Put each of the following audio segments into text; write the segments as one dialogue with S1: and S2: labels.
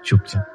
S1: চুপচাপ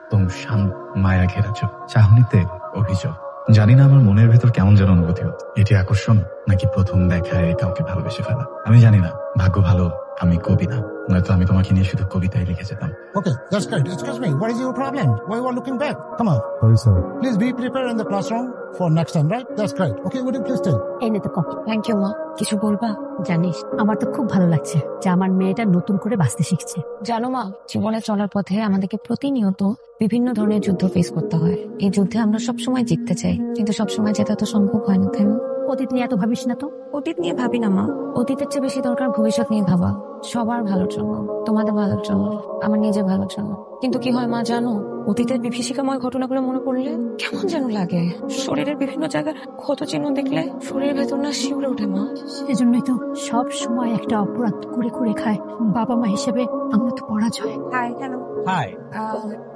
S1: শান্ত মায়া ঘেরা চোখ, চাহনিতে অভিযোগ। জানি না আমার মনের ভেতর কেমন যেন অনুভূতি হতো। এটি আকর্ষণ নাকি প্রথম দেখায় কাউকে ভালোবেসে ফেলা, আমি জানি না। ভাগ্য ভালো আমি কবি না, নয়তো আমি তোমাকে নিয়ে শুধু কবিতায় লিখে যেতাম।
S2: Okay, that's great. Excuse me, what is your problem? Why you are looking back? Come on.
S3: Sorry, sir.
S2: Please be prepared in the classroom for next time, right? That's great. Okay, would you please tell?
S4: এই নে তো copy. Thank you মা। কিছু বলবা? জানিস আমার তো খুব ভালো লাগছে যে আমার মেয়েটা নতুন করে বাঁচতে শিখছে। জানো মা, জীবনে চলার পথে আমাদেরকে প্রতিনিয়ত বিভিন্ন ধরনের যুদ্ধ ফেস করতে হয়। এই যুদ্ধে আমরা সবসময় জিততে চাই, কিন্তু সবসময় জেতা তো সম্ভব হয় না, তাই না? অতীত নিয়ে এত ভাবিস না তো। অতীত নিয়ে ভাবি না মা, অতীতের চেয়ে বেশি দরকার ভবিষ্যৎ নিয়ে ভাবা। সবার ভালোর জন্য, তোমাদের ভালোর জন্য, আমার নিজের ভালোর জন্য। কিন্তু কি হয় মা জানো, অতীতের বিভীষিকাময় ঘটনাগুলো মনে পড়লে কেমন যেন লাগে। শরীরের বিভিন্ন জায়গায় ক্ষত চিহ্ন দেখলে শরীরের ভেতর না শিউরে ওঠে মা।
S5: সেজন্যই তো সব সময় একটা অপরাধ করে করে খায় বাবা মা হিসেবে আমরা তো পরাজয়।
S6: High, hello.
S7: হাই,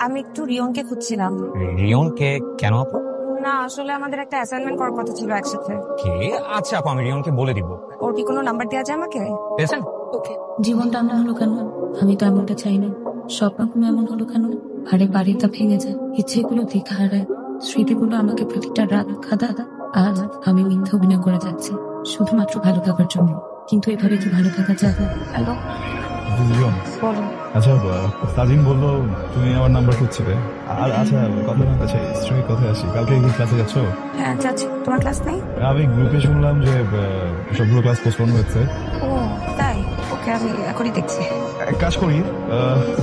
S6: আমি একটু রিয়নকে খুঁজছিলাম।
S7: রিয়নকে? কেন আপু?
S6: না, আসলে আমাদের একটা অ্যাসাইনমেন্ট করার কথা ছিল একসাথে।
S7: কে? আচ্ছা আপু, আমি রিয়নকে বলে দিব।
S6: ওর কি কোনো নাম্বার দেওয়া যায় আমাকে?
S7: পেয়েছেন?
S6: ওকে।
S4: জীবনটা এমন হলো কেন? আমি তো এমনটা চাই না। স্বপ্নগুলো এমন হলো কেন? আরে বাড়িটা ভেঙে যায়, ইচ্ছেগুলো দেখা হারায়, স্মৃতিগুলো আমাকে প্রতিটা রাত খাদা। আজ আমি মিথ্যা অভিনয় করে যাচ্ছি শুধুমাত্র ভালো থাকার জন্য। কিন্তু এভাবে কি ভালো থাকা যায়?
S6: হ্যালো, বলো।
S3: আচ্ছা, সাজিন বললো তুমি আমার নাম্বার খুঁজছিলে। আর আচ্ছা, কথা না, আচ্ছা স্ট্রিমি কোথায় আসি? কালকে কি ক্লাসে যাচ্ছ?
S6: হ্যাঁ যাচ্ছি। তোমার ক্লাস নেই?
S3: আমি গ্রুপে শুনলাম যে সবগুলো ক্লাস পোস্টপোন হয়েছে।
S6: ও তাই? ওকে, আমি এখনই দেখছি।
S3: এক কাজ করি,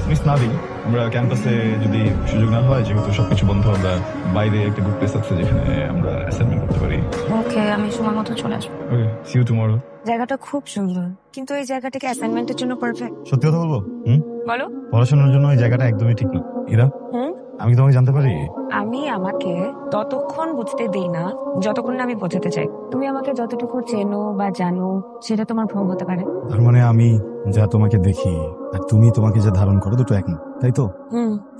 S3: মিস নাবি, আমরা ক্যাম্পাসে যদি সুযোগ না হয়, যেহেতু সবকিছু বন্ধ, আমরা বাইরে একটা গ্রুপ প্লেস আছে যেখানে আমরা অ্যাসাইনমেন্ট করতে পারি।
S6: ওকে, আমি সময় মতো চলে আসবো।
S3: ওকে, সি ইউ টুমরো।
S6: জায়গাটা খুব সুন্দর, কিন্তু এই জায়গাটাকে অ্যাসাইনমেন্টের জন্য পারফেক্ট।
S3: সত্যি কথা বলবো?
S6: বলো।
S3: পড়াশোনার জন্য এই জায়গাটা একদমই ঠিক না। ইরা, আমি কি তোমাকে জানতে পারি?
S6: আমি আমাকে ততক্ষণ বুঝতে দিই না যতক্ষণ না আমি বোঝাতে চাই। তুমি আমাকে যতটুকু চেনো বা জানো সেটা তোমার ভ্রম হতে পারে।
S3: তার মানে আমি যা তোমাকে দেখি আর তুমি তোমাকে যা ধারণ করো দুটো এক না, তাই তো?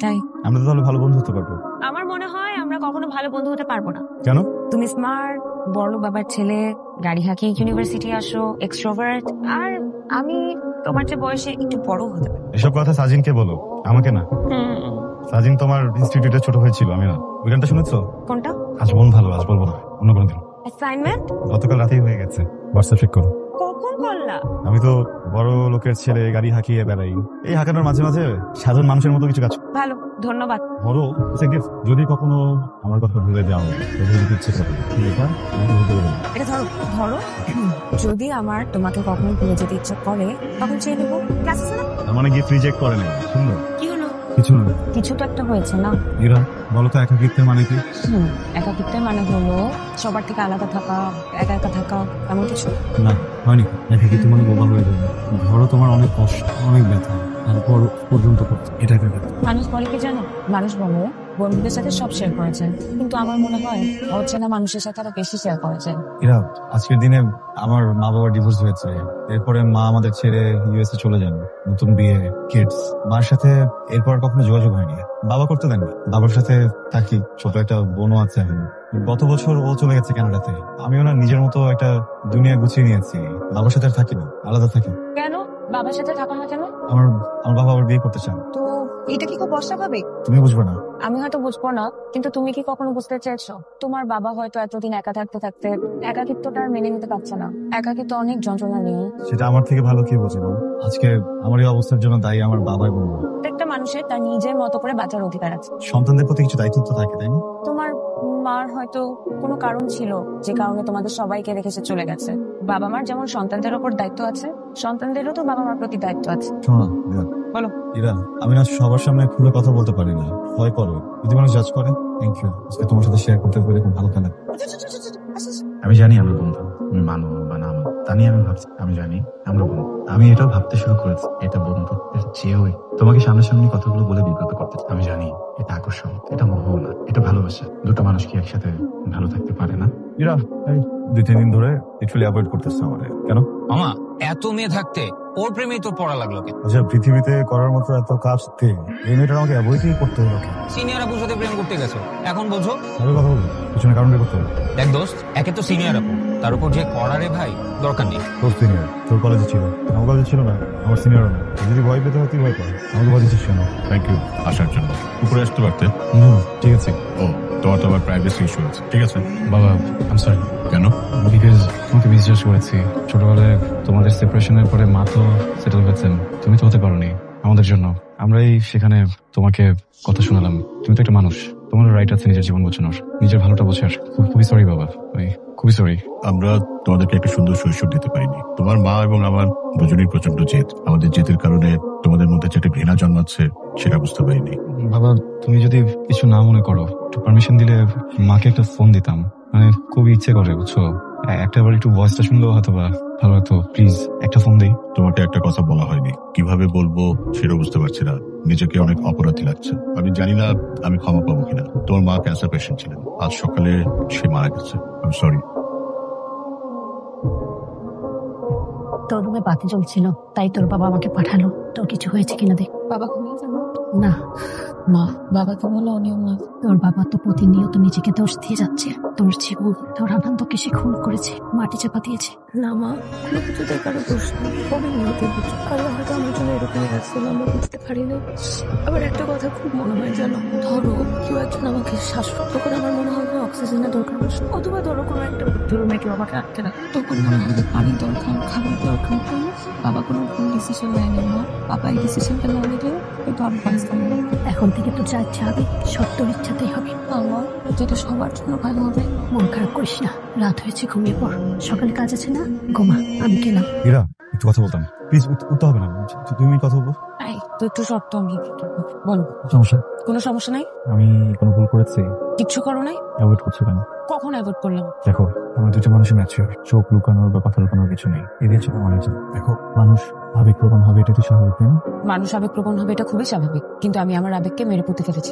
S6: তাই।
S3: আমরা তো তাহলে ভালো বন্ধু হতে পারবো।
S6: আমার মনে হয় আমরা কখনো ভালো বন্ধু হতে পারবো না।
S3: কেন?
S6: তুমি স্মার্ট, বড় বাবার ছেলে, গাড়ি হাঁকি ইউনিভার্সিটি আসো, এক্সট্রোভার্ট, আর আমি তোমার চেয়ে বয়সে একটু বড় হতে পারি।
S3: এসব কথা সাজিনকে বলো, আমাকে না। সাজিন তোমার ইনস্টিটিউটে ছোট হয়েছিল, আমি না। ওই গানটা শুনেছো?
S6: কোনটা?
S3: আজ মন ভালো, আজ বলবো না, অন্য কোনো দিন।
S6: অ্যাসাইনমেন্ট
S3: গতকাল রাতেই হয়ে গেছে। হোয়াটসঅ্যাপ চেক করো।
S6: কখন করলা?
S3: আমি তো বড় লোকের ছেলে, গাড়ি হাঁকিয়ে বেড়াই। এই হাঁকানোর মাঝে মাঝে সাধারণ মানুষের মতো কিছু কাজ।
S6: ভালো, ধন্যবাদ।
S3: বড় যদি কখনো আমার কথা ভুলে যাও, ইচ্ছে করে
S6: এটা ধরো, ধরো। যদি আমার তোমাকে কখনো ভুলে যেতে ইচ্ছা করে তখন চেয়ে নেবো।
S3: তার মানে গিফট রিজেক্ট করে নেই। সুন্দর।
S6: কি হলো?
S3: কিছু না।
S6: কিছু তো একটা হয়েছে না?
S3: ইরা, বলো তো একাকিত্বের মানে কি?
S6: একাকিত্বের মানে হলো সবার থেকে আলাদা থাকা, একা একা থাকা, এমন কিছু
S3: না। হয়নি। একাকিত্ব মানে বোবা হয়ে যাবে। ধরো তোমার অনেক কষ্ট, অনেক ব্যথা, তারপর পর্যন্ত এটা একাকিত্ব।
S6: মানুষ বলে কি জানো? মানুষ বলে বন্ধুদের সাথে সব শেয়ার করেছেন, কিন্তু আমার মনে হয় অচেনা মানুষের সাথে আরো বেশি শেয়ার করেছেন।
S3: ইরা, আজকের দিনে আমার মা বাবার ডিভোর্স হয়েছে। এরপরে মা আমাদের ছেড়ে ইউএসএ চলে যান, নতুন বিয়ে, কিডস। মার সাথে এরপর কখনো যোগাযোগ হয়নি। বাবা করতে দেননি। বাবার সাথে থাকি, ছোট একটা বোনও আছে এখন। গত বছর ও চলে গেছে কানাডাতে। আমি ওনার নিজের মতো একটা দুনিয়া গুছিয়ে নিয়েছি। বাবার সাথে থাকি না, আলাদা থাকি।
S6: কেন বাবার সাথে থাকো না কেন?
S3: আমার বাবা আবার বিয়ে করতে চান।
S6: তো এটা কি খুব অস্বাভাবিক?
S3: তুমি বুঝবে না।
S6: আমি হয়তো বুঝবো না, কিন্তু তুমি কি কখনো বুঝতে চেয়েছো তোমার বাবা হয়তো এতদিন একা থাকতে থাকতে একাকিত্বটা আর মেনে নিতে পারছে না? একাকিত্ব অনেক যন্ত্রণা নিয়ে।
S3: সেটা আমার থেকে ভালো কি বোঝে বল? আজকে আমার এই অবস্থার জন্য দায়ী আমার বাবাই বলবো।
S6: প্রত্যেকটা মানুষের তার নিজের মতো করে বাঁচার অধিকার আছে।
S3: সন্তানদের প্রতি কিছু দায়িত্ব তো থাকে, তাই না?
S6: তোমার মার হয়তো কোনো কারণ ছিল যে কারণে তোমাদের সবাইকে রেখে চলে গেছে। বাবা মার যেমন সন্তানদের উপর দায়িত্ব আছে, সন্তানদেরও তো বাবা মার প্রতি দায়িত্ব আছে।
S3: শোনো
S6: বলো।
S3: ইরা, আমি না সবার সামনে খুলে কথা বলতে পারি না, ভয় করো। যদি মানুষ জাজ করে। থ্যাংক ইউ, আজকে তোমার সাথে শেয়ার করতে পেরে খুব ভালো লাগে।
S1: আমি জানি আমরা বন্ধু, তুমি মানো বা না মানো তা নিয়ে আমি ভাবছি। আমি জানি আমরা বন্ধু। আমি এটাও ভাবতে শুরু করেছি এটা বন্ধু চেয়েও তোমাকে সামনাসামনি কথাগুলো বলে বিব্রত করতে। আমি জানি এটা আকর্ষণ, এটা মোহ না, এটা ভালোবাসা। দুটো মানুষ কি একসাথে ভালো থাকতে পারে না?
S3: ইরা, 2-3 দিন ধরে লিটারালি অ্যাভয়েড করতেছে আমারে। কেন?
S7: মামা, এত মেয়ে থাকতে ওর প্রেমেই তো পড়া লাগলো কেন?
S3: আচ্ছা, পৃথিবীতে করার মতো এত কাজ এই মেয়েটা আমাকে অ্যাভয়েডই করতে হলো কেন?
S7: সিনিয়র আপুর সাথে প্রেম করতে গেছো, এখন বোঝো।
S3: আমি কথা বলবো, পিছনে কারণ বের করতে হবে।
S7: দেখ দোস্ত, একে তো সিনিয়র আপু, তার উপর যে করারে ভাই দরকার নেই।
S3: তোর সিনিয়র তোর কলেজে ছিল, আমার কলেজে ছিল না, আমার সিনিয়রও না। যদি ভয় পেতে হয় তুই ভয় পাই, আমাকে ভয় দিচ্ছিস কেন? থ্যাংক ইউ আসার জন্য। খুব
S8: করে আসতে পারতে।
S3: ঠিক আছে
S8: ও, তোমার তো আবার প্রাইভেসি ইস্যু আছে। ঠিক আছে,
S1: বাবা আম সরি,
S8: কেন?
S1: বিকজ তোমাকে বিশ্বাস করেছি। ছোটবেলায় তোমাদের সেপারেশনের পরে মা তো সেটেল হয়েছেন, তুমি তো হতে পারোনি আমাদের জন্য। আমরাই সেখানে তোমাকে কথা শোনালাম। তুমি তো একটা মানুষ, তোমার রাইট আছে নিজের জীবন বোঝানোর, নিজের ভালোটা বোঝার। খুবই সরি বাবা, আমি খুবই সরি।
S8: আমরা তোমাদেরকে একটা সুন্দর শৈশব দিতে পারিনি। তোমার মা এবং আমার দুজনেই প্রচন্ড জেদ। আমাদের জেদের কারণে তোমাদের মধ্যে যেটা ঘৃণা জন্মাচ্ছে সেটা বুঝতে পারিনি।
S1: বাবা তুমি যদি কিছু না মনে করো, একটু পারমিশন দিলে মাকে একটা ফোন দিতাম। মানে খুব ইচ্ছে করে বুঝছো, একটাবার একটু ভয়েসটা শুনলেও হয়তো বা ভালো হতো। প্লিজ একটা ফোন দিই।
S8: তোমাকে একটা কথা বলা হয়নি, কিভাবে বলবো সেটা বুঝতে পারছি না। নিজেকে অনেক অপরাধী লাগছে। আমি জানি না আমি ক্ষমা পাবো কিনা। তোমার মা ক্যান্সার পেশেন্ট ছিলেন, আজ সকালে সে মারা গেছে। আমি সরি।
S5: তোর রুমে বাতি জ্বলছিল, তাই তোর বাবা আমাকে পাঠালো। তোর কিছু হয়েছে কিনা দেখ।
S6: বাবা ঘুমিয়ে যাবো
S5: না,
S6: মা, বাবা তো বলো অনিয়ম না।
S5: তোর বাবা তো প্রতিনিয়ত নিজেকে দোষ দিয়ে যাচ্ছে। তোর জীবন, তোর আনন্দকে সে খুন করেছে, মাটি চাপা দিয়েছে।
S6: না মা, কোনো কিছুতে কারো দোষ নেই। কবে নিয়তে বুঝি আল্লাহ হয়তো আমার জন্য এরকমই রাখছিল, আমরা বুঝতে পারি না। আবার একটা কথা খুব মনে হয় জানো, ধরো কেউ একজন আমাকে শ্বাসরুদ্ধ করে, আমার মনে হয় অক্সিজেনের দরকার, অথবা ধরো কোনো একটা রুমে কেউ আমাকে আটকে রাখ, তখন মনে হয় পানির দরকার, খাবার দরকার। বাবা কোনো ভুল ডিসিশন নেয়নি মা, বাবা এই ডিসিশনটা না নিলে হয়তো আমি বাঁচতাম না।
S5: এখন থেকে তো যা ইচ্ছা হবে সব তোর ইচ্ছাতেই হবে।
S6: আমার যেটা সবার জন্য ভালো হবে।
S5: মন খারাপ করিস না, রাত হয়েছে, ঘুমিয়ে পড়। সকালে কাজ আছে না, ঘুমা, আমি গেলাম।
S3: ইরা একটু কথা বলতাম, প্লিজ। উঠতে হবে না, 2 মিনিট কথা বলবো।
S6: এই তো একটু শর্ত, আমি বলো।
S3: সমস্যা?
S6: কোনো সমস্যা নাই।
S3: আমি কোনো ভুল করেছি?
S6: কিচ্ছু করো নাই।
S3: অ্যাভয়েড করছো কেন?
S6: কখন অ্যাভয়েড করলাম?
S3: দেখো, আমরা দুটো মানুষই ম্যাচিওর, চোখ লুকানোর বা কথা লুকানোর কিছু নেই। এদের জন্য অনেক। দেখো, মানুষ আবেগপ্রবণ হবে, এটা তো স্বাভাবিক, তাই না?
S6: মানুষ আবেগপ্রবণ হবে, এটা খুবই স্বাভাবিক, কিন্তু আমি আমার আবেগকে মেরে পুঁতে ফেলেছি।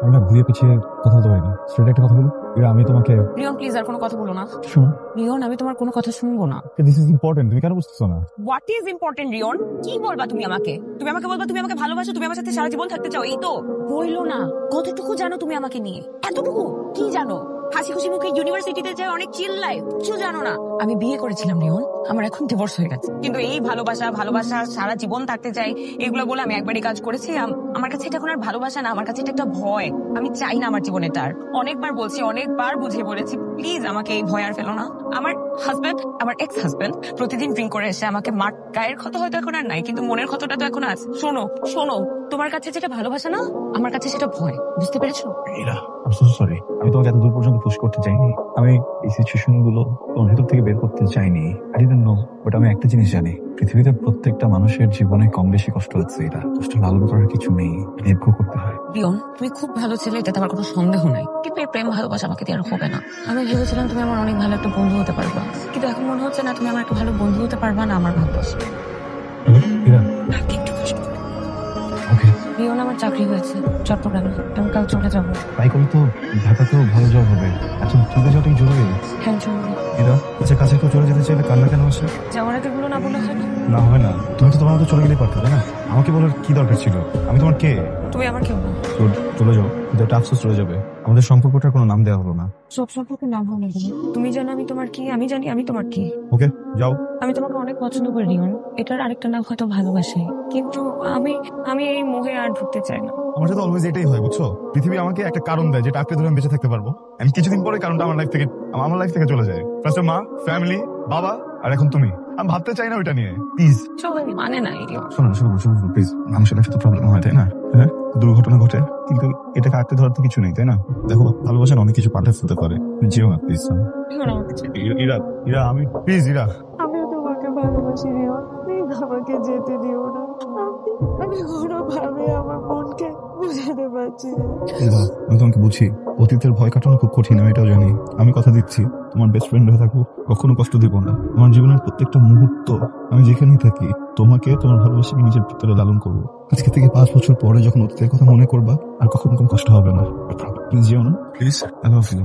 S3: আমরা ঘুরিয়ে পিছিয়ে কথা বলতে পারি না। সেটা একটা কথা বলো। এরা আমি তোমাকে
S6: রিয়ন প্লিজ আর কোনো কথা বলো না।
S3: শোনো,
S6: রিয়ন আমি তোমার কোনো কথা শুনবো না।
S3: দিস ইজ ইম্পর্টেন্ট, তুমি কেন বুঝতেছো না?
S6: What is important reason? কি বলবা তুমি আমাকে? তুমি আমাকে বলবা তুমি আমাকে ভালোবাসো, তুমি আমার সাথে সারা জীবন থাকতে চাও, এই তো? বললো না। কতটুকু জানো তুমি আমাকে নিয়ে? এতটুকু কি জানো? হাসি খুশি মুখে ইউনিভার্সিটিতে যায়, অনেক চিল লাইফ, কিছু জানো না। আমি বিয়ে করেছিলাম রিয়ন, আমার এখন ডিভোর্স হয়ে গেছে, কিন্তু এই ভালোবাসা ভালোবাসা সারা জীবন থাকতে চাই এগুলো বলে আমি একবারই কাজ করেছি। আমার কাছে এটা এখন আর ভালোবাসা না, আমার কাছে এটা একটা ভয়। আমি চাই না আমার জীবনে তার। অনেকবার বলছি, অনেকবার বুঝিয়ে বলেছি, প্লিজ আমাকে এই ভয় আর ফেলো না। আমার হাজবেন্ড, আমার এক্স হাজবেন্ড প্রতিদিন ড্রিঙ্ক করে এসে আমাকে মার, গায়ের ক্ষত হয়তো এখন আর নাই, কিন্তু মনের ক্ষতটা তো এখন আছে। শোনো শোনো, তোমার কাছে যেটা ভালোবাসা না, আমার কাছে সেটা ভয়, বুঝতে পেরেছো?
S3: এরা সরি, আমি তোমাকে এত দূর পর্যন্ত পুশ করতে চাইনি। আমি এই সিচুয়েশন গুলো তোমার ভেতর থেকে বের করতে চাইনি। আই ডিডন্ট নো, বাট আমি একটা জিনিস জানি, পৃথিবীতে প্রত্যেকটা মানুষের জীবনে কম বেশি কষ্ট হচ্ছে। এটা কষ্ট লালন করার কিছু নেই, নির্ভর করতে হয়।
S6: রিয়ন তুমি খুব ভালো ছেলে, এটাতে আমার কোনো সন্দেহ নাই, কিন্তু এই প্রেম ভালোবাসা আমাকে দিয়ে আর হবে না। আমি ভেবেছিলাম তুমি আমার অনেক ভালো একটা বন্ধু হতে পারবা, কিন্তু এখন মনে হচ্ছে না তুমি আমার একটা ভালো বন্ধু হতে পারবা না আমার ভালোবাসা।
S3: এরা
S6: একটু কষ্ট করো।
S3: ওকে,
S6: রিয়ন আমার চাকরি হয়েছে চট্টগ্রামে, আমি কাল চলে যাবো।
S3: তাই করলে তো ঢাকাতেও ভালো জব হবে। আচ্ছা, চলে যাওয়াটাই জরুরি।
S6: হ্যাঁ চলবে।
S3: এরা আচ্ছা, কাছে কেউ চলে যেতে চাইলে কান্না কেন আসে?
S6: যাওয়ার আগে গুলো না বলে হয় না?
S3: না হয় না, তুমি তো তোমার মতো চলে গেলেই পারতে, তাই না? আমাকে বলার কি দরকার ছিল? আমি তোমার কে?
S6: তুমি আমার কেউ না।
S3: চলে যাও, কিন্তু একটা আফসোস রয়ে যাবে, আমাদের সম্পর্কটার কোনো নাম দেওয়া হলো না।
S6: সব সম্পর্কে নাম হবে না। তুমি জানো আমি তোমার কি, আমি জানি আমি তোমার কি।
S3: ওকে, যাও।
S6: আমি তোমাকে অনেক পছন্দ করি রিয়ন, এটার আরেকটা নাম হয়তো ভালোবাসি, কিন্তু আমি এই মোহে আর ঢুকতে চাই না।
S3: আমার সাথে অলওয়েজ এটাই হয়, বুঝছো? পৃথিবী আমাকে একটা কারণ দেয়, যেটা আঁকড়ে ধরে আমি বেঁচে থাকতে পারবো। আমি কিছুদিন পরে কারণটা আমার লাইফ থেকে চলে যায়। ফার্স্টে মা, ফ্যামিলি, বাবা, আর এখন তুমি। আমি ভাবতে চাই না ওইটা নিয়ে, প্লিজ।
S6: চলো মানে না রিয়ন।
S3: শোনো প্লিজ। মানুষের লাইফে তো প্রবলেম হয়, তাই না? হ্যাঁ, দুর্ঘটনা ঘটে, কিন্তু এটাকে আঁকড়ে ধরার তো কিছু নেই, তাই না? দেখো, ভালোবাসা অনেক কিছু পাল্টে ফেলতে পারে। যেও না প্লিজ। ইরা আমি প্লিজ, ইরা
S6: আমিও তোমাকে ভালোবাসি রিয়ন, প্লিজ আমাকে যেতে দিও না। আমি কোনোভাবে আমার মনকে বুঝাতে পারছি না।
S3: আমি তোমাকে বুঝি, অতীতের ভয় কাটানো খুব কঠিন, আমি এটাও জানি। আমি কথা দিচ্ছি, তোমার বেস্ট ফ্রেন্ড হয়ে থাকবো, কখনো কষ্ট দিব না। আমার জীবনের প্রত্যেকটা মুহূর্ত, আমি যেখানেই থাকি, তোমাকে, তোমার ভালোবাসাকে নিজের ভিতরে লালন করবো। আজকে থেকে 5 বছর পরে যখন অতীতের কথা মনে করবা, আর কখনো কষ্ট হবে না। প্লিজ যেও না, প্লিজ। I love you.